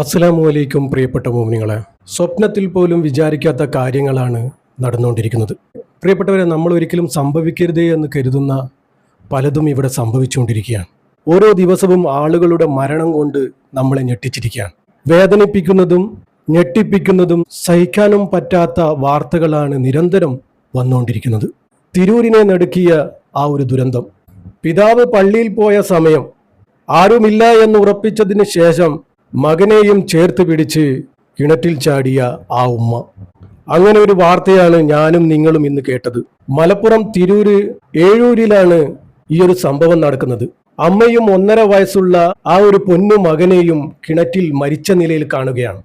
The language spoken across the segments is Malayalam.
അസ്സലാമു അലൈക്കും പ്രിയപ്പെട്ട മോമിനിങ്ങളെ. സ്വപ്നത്തിൽ പോലും വിചാരിക്കാത്ത കാര്യങ്ങളാണ് നടന്നുകൊണ്ടിരിക്കുന്നത്. പ്രിയപ്പെട്ടവരെ, നമ്മൾ ഒരിക്കലും സംഭവിക്കരുതേ എന്ന് കരുതുന്ന പലതും ഇവിടെ സംഭവിച്ചുകൊണ്ടിരിക്കുകയാണ്. ഓരോ ദിവസവും ആളുകളുടെ മരണം കൊണ്ട് നമ്മളെ ഞെട്ടിച്ചിരിക്കുകയാണ്. വേദനിപ്പിക്കുന്നതും ഞെട്ടിപ്പിക്കുന്നതും സഹിക്കാനും പറ്റാത്ത വാർത്തകളാണ് നിരന്തരം വന്നുകൊണ്ടിരിക്കുന്നത്. തിരൂരിനെ നടുക്കിയ ആ ഒരു ദുരന്തം, പിതാവ് പള്ളിയിൽ പോയ സമയം ആരുമില്ല എന്ന് ഉറപ്പിച്ചതിന് ശേഷം മകനെയും ചേർത്ത് പിടിച്ച് കിണറ്റിൽ ചാടിയ ആ ഉമ്മ. അങ്ങനെ ഒരു വാർത്തയാണ് ഞാനും നിങ്ങളും ഇന്ന് കേട്ടത്. മലപ്പുറം തിരൂര് ഏഴൂരിലാണ് ഈ ഒരു സംഭവം നടക്കുന്നത്. അമ്മയും 1.5 വയസ്സുള്ള ആ ഒരു പൊന്നു മകനെയും കിണറ്റിൽ മരിച്ച നിലയിൽ കാണുകയാണ്.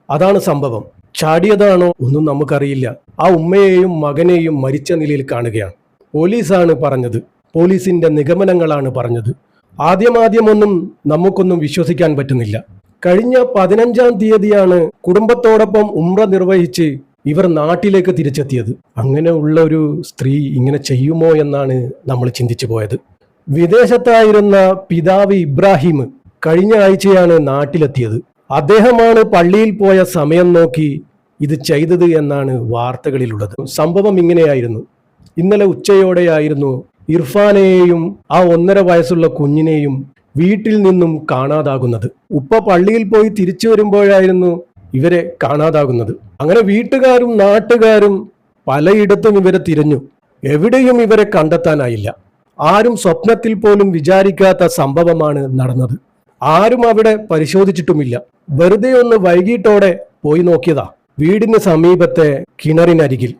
അതാണ് സംഭവം. ചാടിയതാണോ ഒന്നും നമുക്കറിയില്ല. ആ ഉമ്മയെയും മകനെയും മരിച്ച നിലയിൽ കാണുകയാണ്. പോലീസാണ് പറഞ്ഞത്, പോലീസിന്റെ നിഗമനങ്ങളാണ് പറഞ്ഞത്. ആദ്യമൊന്നും നമുക്കൊന്നും വിശ്വസിക്കാൻ പറ്റുന്നില്ല. കഴിഞ്ഞ 15-ാം തീയതിയാണ് കുടുംബത്തോടൊപ്പം ഉംറ നിർവഹിച്ച് ഇവർ നാട്ടിലേക്ക് തിരിച്ചെത്തിയത്. അങ്ങനെ ഉള്ള ഒരു സ്ത്രീ ഇങ്ങനെ ചെയ്യുമോ എന്നാണ് നമ്മൾ ചിന്തിച്ചു പോയത്. വിദേശത്തായിരുന്ന പിതാവ് ഇബ്രാഹിം കഴിഞ്ഞ ആഴ്ചയാണ് നാട്ടിലെത്തിയത്. അദ്ദേഹമാണ് പള്ളിയിൽ പോയ സമയം നോക്കി ഇത് ചെയ്തത് എന്നാണ് വാർത്തകളിലുള്ളത്. സംഭവം ഇങ്ങനെയായിരുന്നു. ഇന്നലെ ഉച്ചയോടെയായിരുന്നു ഇർഫാനെയും ആ 1.5 വയസ്സുള്ള കുഞ്ഞിനെയും വീട്ടിൽ നിന്നും കാണാതാകുന്നത്. ഉപ്പ പള്ളിയിൽ പോയി തിരിച്ചു വരുമ്പോഴായിരുന്നു ഇവരെ കാണാതാകുന്നത്. അങ്ങനെ വീട്ടുകാരും നാട്ടുകാരും പലയിടത്തും ഇവരെ തിരഞ്ഞു. എവിടെയും ഇവരെ കണ്ടെത്താനായില്ല. ആരും സ്വപ്നത്തിൽ പോലും വിചാരിക്കാത്ത സംഭവമാണ് നടന്നത്. ആരും അവിടെ പരിശോധിച്ചിട്ടുമില്ല. വെറുതെ ഒന്ന് വൈകിട്ടോടെ പോയി നോക്കിയതാ. വീടിന് സമീപത്തെ കിണറിനരികിൽ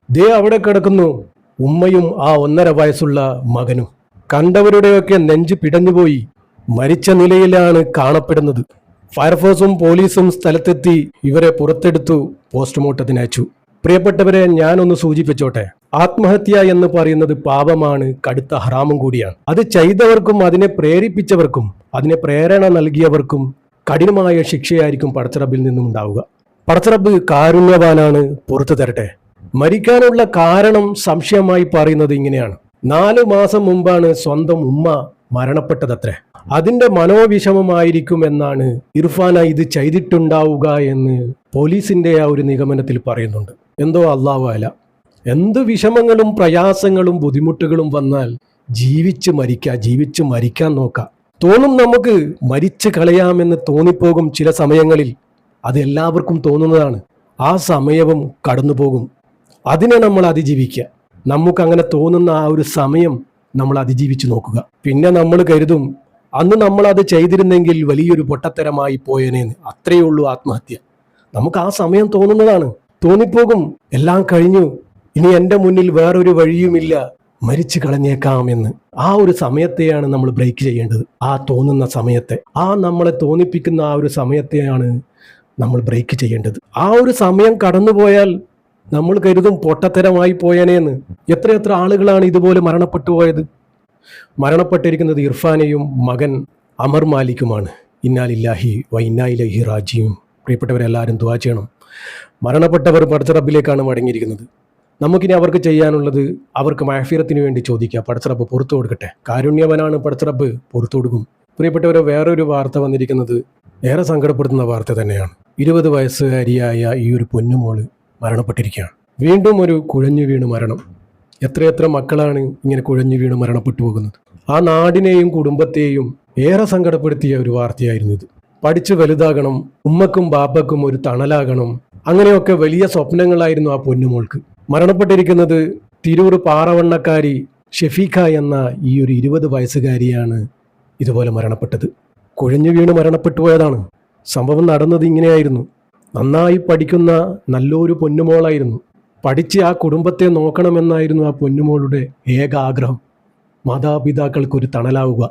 ദേ അവിടെ കിടക്കുന്നു ഉമ്മയും ആ 1.5 വയസ്സുള്ള മകനും. കണ്ടവരുടെയൊക്കെ നെഞ്ച് പിടഞ്ഞുപോയി. മരിച്ച നിലയിലാണ് കാണപ്പെടുന്നത്. ഫയർഫോഴ്സും പോലീസും സ്ഥലത്തെത്തി ഇവരെ പുറത്തെടുത്തു പോസ്റ്റ്മോർട്ടത്തിന് അയച്ചു. പ്രിയപ്പെട്ടവരെ, ഞാനൊന്ന് സൂചിപ്പിച്ചോട്ടെ, ആത്മഹത്യ എന്ന് പറയുന്നത് പാപമാണ്, കടുത്ത ഹറാമും കൂടിയാണ്. അത് ചെയ്തവർക്കും അതിനെ പ്രേരിപ്പിച്ചവർക്കും അതിനെ പ്രേരണ നൽകിയവർക്കും കഠിനമായ ശിക്ഷയായിരിക്കും പടച്ചറബിൽ നിന്നും ഉണ്ടാവുക. പടച്ചറബ് കാരുണ്യവാനാണ്, പുറത്തു തരട്ടെ. മരിക്കാനുള്ള കാരണം സംശയമായി പറയുന്നത് ഇങ്ങനെയാണ്. 4 മാസം മുമ്പാണ് സ്വന്തം ഉമ്മ മരണപ്പെട്ടതത്രേ. അതിന്റെ മനോവിഷമമായിരിക്കും എന്നാണ് ഇർഫാന ഇത് ചെയ്തിട്ടുണ്ടാവുക എന്ന് പോലീസിന്റെ ആ ഒരു നിഗമനത്തിൽ പറയുന്നുണ്ട്. എന്തോ അല്ലാഹു അല, എന്ത് വിഷമങ്ങളും പ്രയാസങ്ങളും ബുദ്ധിമുട്ടുകളും വന്നാൽ ജീവിച്ച് മരിക്കാൻ നോക്കാം. തോന്നും നമുക്ക് മരിച്ചു കളയാമെന്ന് തോന്നിപ്പോകും ചില സമയങ്ങളിൽ. അത് എല്ലാവർക്കും തോന്നുന്നതാണ്. ആ സമയവും കടന്നുപോകും. അതിനെ നമ്മൾ അതിജീവിക്കുക. നമുക്കങ്ങനെ തോന്നുന്ന ആ ഒരു സമയം നമ്മൾ അതിജീവിച്ച് നോക്കുക. പിന്നെ നമ്മൾ കരുതും അന്ന് നമ്മൾ അത് ചെയ്തിരുന്നെങ്കിൽ വലിയൊരു പൊട്ടത്തരമായി പോയേനേന്ന്. അത്രയേ ഉള്ളൂ ആത്മഹത്യ. നമുക്ക് ആ സമയം തോന്നുന്നതാണ്, തോന്നിപ്പോകും എല്ലാം കഴിഞ്ഞു, ഇനി എൻ്റെ മുന്നിൽ വേറൊരു വഴിയുമില്ല, മരിച്ചു കളഞ്ഞേക്കാമെന്ന്. ആ ഒരു സമയത്തെയാണ് നമ്മൾ ബ്രേക്ക് ചെയ്യേണ്ടത്. ആ തോന്നുന്ന സമയത്തെ, ആ നമ്മളെ തോന്നിപ്പിക്കുന്ന ആ ഒരു സമയത്തെയാണ് നമ്മൾ ബ്രേക്ക് ചെയ്യേണ്ടത്. ആ ഒരു സമയം കടന്നുപോയാൽ നമ്മൾ കരുതും പൊട്ടത്തരമായി പോയനേന്ന്. എത്രയെത്ര ആളുകളാണ് ഇതുപോലെ മരണപ്പെട്ടു പോയത്. മരണപ്പെട്ടിരിക്കുന്നത് ഇർഫാനെയും മകൻ അമർ മാലിക്കുമാണ്. ഇന്നാലില്ലാഹി വ ഇന്നാ ഇലൈഹി റാജിഊൻ. പ്രിയപ്പെട്ടവരെല്ലാവരും ദുആ ചെയ്യണം. മരണപ്പെട്ടവർ പടച്ച റബ്ബിലേക്കാണ് മടങ്ങിയിരിക്കുന്നത്. നമുക്കിനി അവർക്ക് ചെയ്യാനുള്ളത് അവർക്ക് മഅഫിറത്തിന് വേണ്ടി ചോദിക്കുക. പടച്ച റബ്ബ് പുറത്തു കൊടുക്കട്ടെ. കാരുണ്യവനാണ് പടച്ച റബ്ബ്, പുറത്തു കൊടുക്കും. പ്രിയപ്പെട്ടവരെ, വേറൊരു വാർത്ത വന്നിരിക്കുന്നത് ഏറെ സങ്കടപ്പെടുത്തുന്ന വാർത്ത തന്നെയാണ്. 20 വയസ്സുകാരിയായ ഈ ഒരു പൊന്നുമോള് മരണപ്പെട്ടിരിക്കുകയാണ്. വീണ്ടും ഒരു കുഴഞ്ഞു വീണ് മരണം. എത്രയെത്ര മക്കളാണ് ഇങ്ങനെ കുഴഞ്ഞു വീണ് മരണപ്പെട്ടു പോകുന്നത്. ആ നാടിനെയും കുടുംബത്തെയും ഏറെ സങ്കടപ്പെടുത്തിയ ഒരു വാർത്തയായിരുന്നു ഇത്. പഠിച്ച് വലുതാകണം, ഉമ്മക്കും ബാപ്പക്കും ഒരു തണലാകണം, അങ്ങനെയൊക്കെ വലിയ സ്വപ്നങ്ങളായിരുന്നു ആ പൊന്നുമോൾക്ക്. മരണപ്പെട്ടിരിക്കുന്നത് തിരൂർ പാറവണ്ണക്കാരി ഷെഫീഖ എന്ന ഈ ഒരു 20 വയസ്സുകാരിയാണ് ഇതുപോലെ മരണപ്പെട്ടത്. കുഴഞ്ഞു വീണ് മരണപ്പെട്ടു പോയതാണ്. സംഭവം നടന്നത് ഇങ്ങനെയായിരുന്നു. നന്നായി പഠിക്കുന്ന നല്ലൊരു പൊന്നുമോളായിരുന്നു. പഠിച്ച് ആ കുടുംബത്തെ നോക്കണമെന്നായിരുന്നു ആ പൊന്നുമോളുടെ ഏക ആഗ്രഹം. മാതാപിതാക്കൾക്കൊരു തണലാവുക.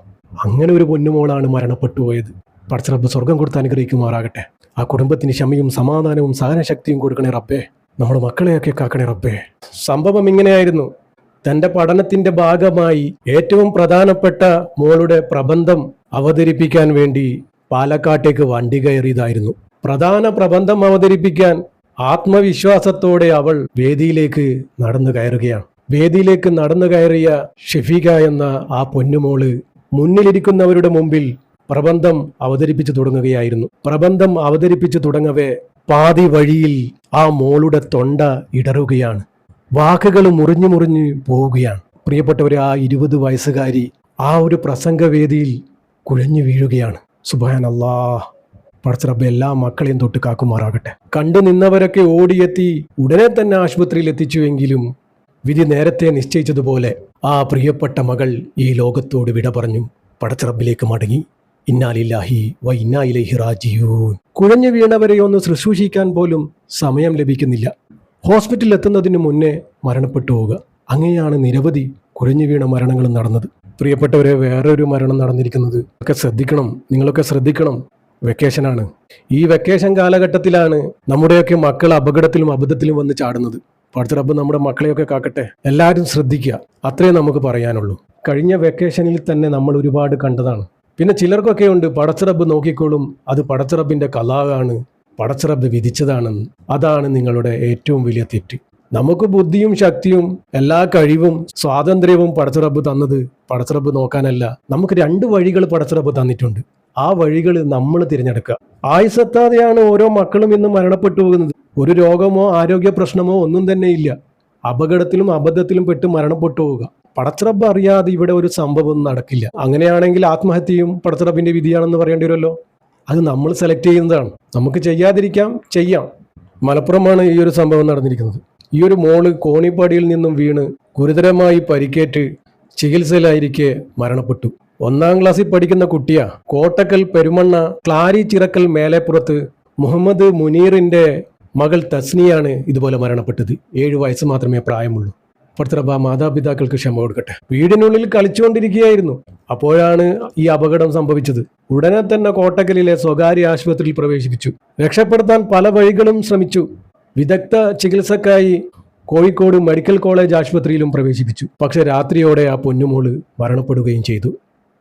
അങ്ങനെ ഒരു പൊന്നുമോളാണ് മരണപ്പെട്ടു പോയത്. പടച്ച റബ്ബ് സ്വർഗം കൊടുത്ത് അനുഗ്രഹിക്കുമാറാകട്ടെ. ആ കുടുംബത്തിന് ക്ഷമയും സമാധാനവും സഹനശക്തിയും കൊടുക്കണേ റബ്ബേ. നമ്മുടെ മക്കളെയൊക്കെ കാക്കണേ റബ്ബേ. സംഭവം ഇങ്ങനെയായിരുന്നു. തൻ്റെ പഠനത്തിൻ്റെ ഭാഗമായി ഏറ്റവും പ്രധാനപ്പെട്ട മോളുടെ പ്രബന്ധം അവതരിപ്പിക്കാൻ വേണ്ടി പാലക്കാട്ടേക്ക് വണ്ടി കയറിയതായിരുന്നു. പ്രധാന പ്രബന്ധം അവതരിപ്പിക്കാൻ ആത്മവിശ്വാസത്തോടെ അവൾ വേദിയിലേക്ക് നടന്നു കയറുകയാണ്. വേദിയിലേക്ക് നടന്നു കയറിയ ഷെഫീഖ എന്ന ആ പൊന്നുമോള് മുന്നിലിരിക്കുന്നവരുടെ മുമ്പിൽ പ്രബന്ധം അവതരിപ്പിച്ചു തുടങ്ങുകയായിരുന്നു. പ്രബന്ധം അവതരിപ്പിച്ചു തുടങ്ങവേ പാതി വഴിയിൽ ആ മോളുടെ തൊണ്ട ഇടറുകയാണ്. വാക്കുകൾ മുറിഞ്ഞു മുറിഞ്ഞു പോവുകയാണ്. പ്രിയപ്പെട്ടവരെ, ആ 20 വയസ്സുകാരി ആ ഒരു പ്രസംഗവേദിയിൽ കുഴഞ്ഞു വീഴുകയാണ്. സുബ്ഹാനല്ലാഹ്. പടച്ച റബ്ബേ എല്ലാ മക്കളെയും തൊട്ട് കാക്കുമാറാകട്ടെ. കണ്ടു നിന്നവരൊക്കെ ഓടിയെത്തി ഉടനെ തന്നെ ആശുപത്രിയിൽ എത്തിച്ചുവെങ്കിലും വിധി നേരത്തെ നിശ്ചയിച്ചതുപോലെ ആ പ്രിയപ്പെട്ട മകൾ ഈ ലോകത്തോട് വിട പറഞ്ഞു പടച്ച റബ്ബിലേക്ക് മടങ്ങി. ഇന്നാ ലില്ലാഹി വ ഇന്നാ ഇലൈഹി റാജിഊൻ. കുഴഞ്ഞു വീണവരെ ഒന്ന് ശുശ്രൂഷിക്കാൻ പോലും സമയം ലഭിക്കുന്നില്ല. ഹോസ്പിറ്റലിൽ എത്തുന്നതിന് മുന്നേ മരണപ്പെട്ടു പോവുക. അങ്ങനെയാണ് നിരവധി കുഴഞ്ഞു വീണ മരണങ്ങളും നടന്നത്. പ്രിയപ്പെട്ടവരെ, വേറൊരു മരണം നടന്നിരിക്കുന്നത് ഒക്കെ ശ്രദ്ധിക്കണം. നിങ്ങളൊക്കെ ശ്രദ്ധിക്കണം. വെക്കേഷനാണ്. ഈ വെക്കേഷൻ കാലഘട്ടത്തിലാണ് നമ്മുടെയൊക്കെ മക്കൾ അപകടത്തിലും അബദ്ധത്തിലും വന്ന് ചാടുന്നത്. പടച്ച റബ്ബ് നമ്മുടെ മക്കളെയൊക്കെ കാക്കട്ടെ. എല്ലാവരും ശ്രദ്ധിക്കുക. അത്രേ നമുക്ക് പറയാനുള്ളൂ. കഴിഞ്ഞ വെക്കേഷനിൽ തന്നെ നമ്മൾ ഒരുപാട് കണ്ടതാണ്. പിന്നെ ചിലർക്കൊക്കെ ഉണ്ട് പടച്ച റബ്ബ് നോക്കിക്കോളും, അത് പടച്ച റബ്ബിന്റെ കലാകാണ്, പടച്ച റബ്ബ് വിധിച്ചതാണെന്ന്. അതാണ് നിങ്ങളുടെ ഏറ്റവും വലിയ തെറ്റ്. നമുക്ക് ബുദ്ധിയും ശക്തിയും എല്ലാ കഴിവും സ്വാതന്ത്ര്യവും പടച്ച റബ്ബ് തന്നത് പടച്ച റബ്ബ് നോക്കാനല്ല. നമുക്ക് 2 വഴികൾ പടച്ച റബ്ബ് തന്നിട്ടുണ്ട്. ആ വഴികൾ നമ്മൾ തിരഞ്ഞെടുക്കുക. ആയുസെത്താതെയാണ് ഓരോ മക്കളും ഇന്ന് മരണപ്പെട്ടു പോകുന്നത്. ഒരു രോഗമോ ആരോഗ്യ പ്രശ്നമോ ഒന്നും തന്നെ ഇല്ല. അപകടത്തിലും അബദ്ധത്തിലും പെട്ട് മരണപ്പെട്ടു പോവുക. പടച്ച റബ്ബ് അറിയാതെ ഇവിടെ ഒരു സംഭവം നടക്കില്ല. അങ്ങനെയാണെങ്കിൽ ആത്മഹത്യയും പടച്ച റബ്ബിന്റെ വിധിയാണെന്ന് പറയേണ്ടി വരുമല്ലോ. അത് നമ്മൾ സെലക്ട് ചെയ്യുന്നതാണ്. നമുക്ക് ചെയ്യാതിരിക്കാം, ചെയ്യാം. മലപ്പുറമാണ് ഈ ഒരു സംഭവം നടന്നിരിക്കുന്നത്. ഈ ഒരു മോള് കോണിപ്പാടിയിൽ നിന്നും വീണ് ഗുരുതരമായി പരിക്കേറ്റ് ചികിത്സയിലായിരിക്കെ മരണപ്പെട്ടു. 1-ാം ക്ലാസ്സിൽ പഠിക്കുന്ന കുട്ടിയാ. കോട്ടക്കൽ പെരുമണ്ണ ക്ലാരി ചിറക്കൽ മേലെപ്പുറത്ത് മുഹമ്മദ് മുനീറിന്റെ മകൾ തസ്നിയാണ് ഇതുപോലെ മരണപ്പെട്ടത്. 7 വയസ്സ് മാത്രമേ പ്രായമുള്ളൂ. പടച്ച റബ്ബ് മാതാപിതാക്കൾക്ക് ക്ഷമ കൊടുക്കട്ടെ. വീടിനുള്ളിൽ കളിച്ചുകൊണ്ടിരിക്കുകയായിരുന്നു. അപ്പോഴാണ് ഈ അപകടം സംഭവിച്ചത്. ഉടനെ തന്നെ കോട്ടക്കലിലെ സ്വകാര്യ ആശുപത്രിയിൽ പ്രവേശിപ്പിച്ചു. രക്ഷപ്പെടുത്താൻ പല വഴികളും ശ്രമിച്ചു. വിദഗ്ധ ചികിത്സക്കായി കോഴിക്കോട് മെഡിക്കൽ കോളേജ് ആശുപത്രിയിലും പ്രവേശിപ്പിച്ചു. പക്ഷെ രാത്രിയോടെ ആ പൊന്നുമോള് മരണപ്പെടുകയും ചെയ്തു.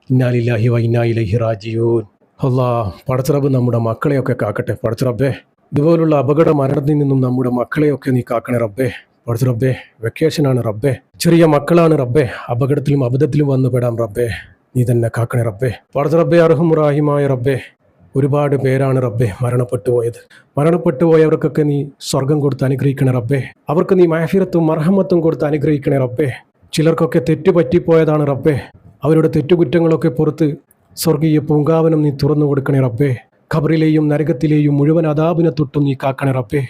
ഇന്നാ ലില്ലാഹി വ ഇന്നാ ഇലൈഹി റാജിഊൻ. അല്ലാഹ്, പടച്ച റബ്ബ് നമ്മുടെ മക്കളെയൊക്കെ കാക്കട്ടെ. പടച്ച റബ്ബേ, ഇതുപോലുള്ള അപകട മരണത്തിൽ നിന്നും നമ്മുടെ മക്കളെയൊക്കെ നീ കാക്കണേ റബ്ബേ. പടച്ച റബ്ബേ, വെക്കേഷനാണ് റബ്ബേ, ചെറിയ മക്കളാണ് റബ്ബേ, അപകടത്തിലും അബദ്ധത്തിലും വന്നു പെടാം റബ്ബേ. നീ തന്നെ കാക്കണേ റബ്ബേ. പടച്ച റബ്ബേ, അർഹമുറാഹിമായ റബ്ബേ, ഒരുപാട് പേരാണ് റബ്ബേ മരണപ്പെട്ടു പോയത്. മരണപ്പെട്ടു പോയവർക്കൊക്കെ നീ സ്വർഗം കൊടുത്ത് അനുഗ്രഹിക്കണേ റബ്ബേ. അവർക്ക് നീ മഹഫിറത്തും മർഹമത്തും കൊടുത്ത് അനുഗ്രഹിക്കണേ റബ്ബേ. ചിലർക്കൊക്കെ തെറ്റ് പറ്റിപ്പോയതാണ് റബ്ബേ. അവരുടെ തെറ്റുകുറ്റങ്ങളൊക്കെ പുറത്ത് സ്വർഗീയ പൂങ്കാവനം നീ തുറന്നു കൊടുക്കണേ റബ്ബേ. ഖബറിലെയും നരകത്തിലെയും മുഴുവൻ അദാബിനെ തൊട്ടും നീ കാക്കണേ റബ്ബേ.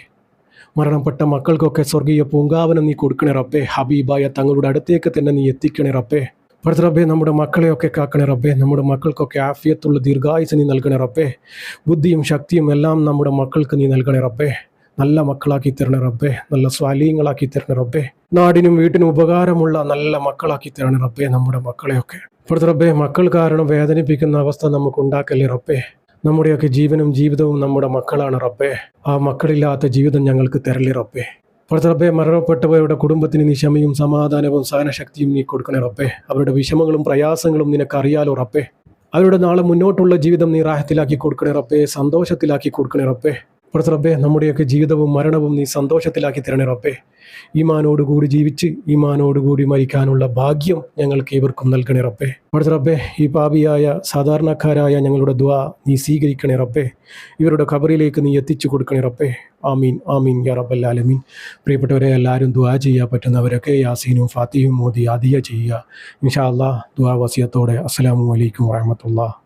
മരണപ്പെട്ട മക്കൾക്കൊക്കെ സ്വർഗീയ പൂങ്കാവനം നീ കൊടുക്കണേ റബ്ബേ. ഹബീബായ തങ്ങളുടെ അടുത്തേക്ക് തന്നെ നീ എത്തിക്കണേ റബ്ബേ. പടച്ച റബ്ബേ, നമ്മുടെ മക്കളെയൊക്കെ കാക്കണേ റബ്ബേ. നമ്മുടെ മക്കൾക്കൊക്കെ ആഫിയത്തുള്ള ദീർഘായുസ് നീ നൽകണേ റബ്ബേ. ബുദ്ധിയും ശക്തിയും എല്ലാം നമ്മുടെ മക്കൾക്ക് നീ നൽകണേ റബ്ബേ. നല്ല മക്കളാക്കി തരണേ റബ്ബേ. നല്ല സ്വാലീങ്ങളാക്കി തരണേ റബ്ബേ. നാടിനും വീട്ടിനും ഉപകാരമുള്ള നല്ല മക്കളാക്കി തരണേ റബ്ബേ നമ്മുടെ മക്കളെയൊക്കെ. പടച്ച റബ്ബേ, മക്കൾ കാരണം വേദനിപ്പിക്കുന്ന അവസ്ഥ നമുക്ക് ഉണ്ടാക്കല്ലേ റബ്ബേ. നമ്മുടെയൊക്കെ ജീവനും ജീവിതവും നമ്മുടെ മക്കളാണ് റബ്ബേ. ആ മക്കളില്ലാത്ത ജീവിതം ഞങ്ങൾക്ക് തരല്ലേ റബ്ബേ. പടച്ച റബ്ബേ, മരണപ്പെട്ടവരുടെ കുടുംബത്തിന് നീ ക്ഷമയും സമാധാനവും സഹനശക്തിയും നീ കൊടുക്കണേ റബ്ബേ. അവരുടെ വിഷമങ്ങളും പ്രയാസങ്ങളും നിനക്കറിയാലോ റബ്ബേ. അവരുടെ നാളെ മുന്നോട്ടുള്ള ജീവിതം നീ റാഹത്തിലാക്കി കൊടുക്കണേ റബ്ബേ. സന്തോഷത്തിലാക്കി കൊടുക്കണേ റബ്ബേ. പടച്ച റബ്ബേ, നമ്മുടെയൊക്കെ ജീവിതവും മരണവും നീ സന്തോഷത്തിലാക്കി തരണേ റബ്ബേ. ഈമാനോടുകൂടി ജീവിച്ച് ഈമാനോടുകൂടി മരിക്കാനുള്ള ഭാഗ്യം ഞങ്ങൾക്ക് ഏവർക്കും നൽകണേ റബ്ബേ. പടച്ച റബ്ബേ, ഈ പാപിയായ സാധാരണക്കാരായ ഞങ്ങളുടെ ദുആ നീ സ്വീകരിക്കണേ റബ്ബേ. ഇവരുടെ ഖബറിലേക്ക് നീ എത്തിച്ചു കൊടുക്കണേ റബ്ബേ. ആമീൻ ആമീൻ യാ റബ്ബൽ ആലമീൻ. പ്രിയപ്പെട്ടവരെ, എല്ലാവരും ദുആ ചെയ്യാൻ പറ്റുന്നവരൊക്കെ യാസീനും ഫാത്തിഹയും മോദി ആദിയ ചെയ്യുക. ഇൻഷാ അല്ലാഹ്. ദുആ വസിയത്തോടെ അസ്സലാമു അലൈക്കും വറഹ്മത്തുള്ളാഹി.